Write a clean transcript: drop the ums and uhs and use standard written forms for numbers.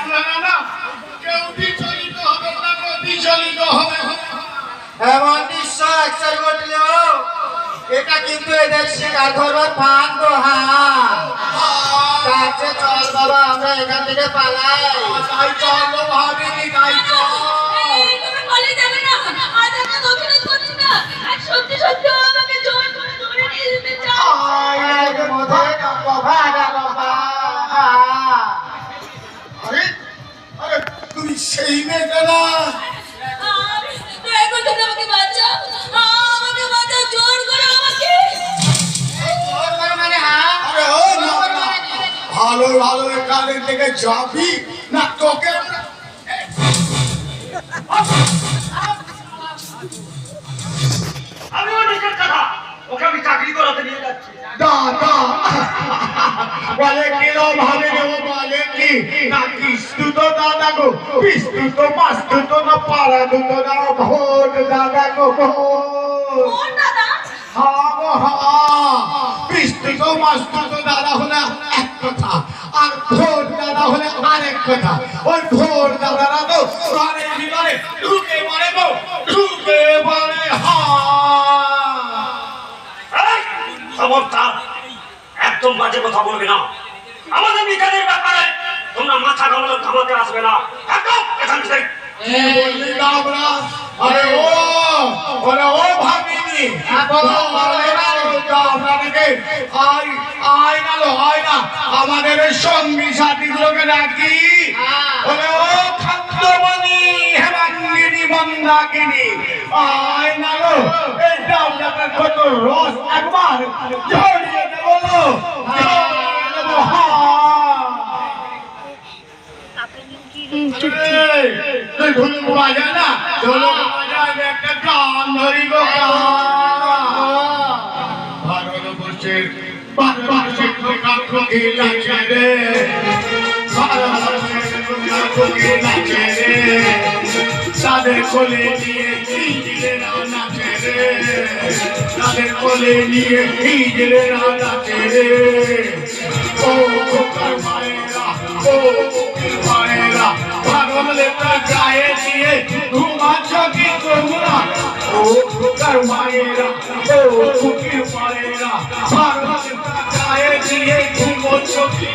আপনারা না কেউ বিচলিত হবে না, বিচলিত হবে এমন দৃশ্য একসার ঘটলেও এটা কিন্তু এদের শিকার করবার ফান তো কাছে চল বাবা আমরা এখান থেকে পালাই। তাই চলো ভাবিনি, তাই চল। তুমি বলে যাবে না, আজ আমরা দক্ষিণ করছি না, আর সত্যি সত্যি আমাকে জোর করে ধরে নিয়ে যেতে চাও। আরে আরে তুমি সেই মেয়েটা না? দয়া করে তুমি আমাকে বাঁচাও, আমাকে বাঁচাও, জোর করে আমাকে। আরে ও না না, ভালো ভালো এখানে থেকে যাবি না তোকে আমি অনেকের কথা ওকে আমি চাকরি করাতে নিয়ে যাচ্ছি। দাদা বলে কিলো ভাবে নেবো, বলে কি না কিস্তু তো দাদা গো, কিস্তু তো মাস্তু তো না পাড়া দুটো না ভোট দাদা গো ভোট। কোন দাদা? হ্যাঁ গো হ্যাঁ, কিস্তু তো মাস্তু তো দাদা হলে এক কথা, আর ভোট দাদা হলে আরেক কথা। ওই ভোট দাদারা তো ঘরের ভিতরে ঢুকে মারে গো, ঢুকে মারে। হ্যাঁ খবরদার একদম বাজে কথা বলবে না। আমাদের নিজেদের ব্যাপারে তোমরা মাথা ঘামাতে আসবে না। একদম এখান থেকে বললি না আমরা? আরে ও ভাবিনি আপনাদেরকে আয় না আমাদের ওই সঙ্গী সাথীগুলোকে ডাকি। বলে ও খাদ্যমণি হেমাঙ্গিনী মন্দাকিনী আয় না গো, এই ডাউটাকে কত রস একবার ঝরিয়ে দেবো, ঝরিয়ে দেবো। তুই ঢুলুক বাজায় না, ঢুলুক বাজায় একটা গান ধরি গো, ভারতবর্ষের ভারতবর্ষের কোকিল নাচে রে, ভারতবর্ষের কোকিল নাচে রে, তাদের কোলে নিয়ে হিজড়েরা নাচে রে, তাদের কোলে নিয়ে হিজড়েরা নাচে রে। ও খোকার মায়েরা, ও খোকার মায়েরা, পাগলে তার গায়ে দিয়ে ঘুমাচ্ছ কি তোমরা? ও খোকার মায়েরা, ও খোকার মায়েরা, পাগলে তার গায়ে দিয়ে ঘুমাচ্ছ কি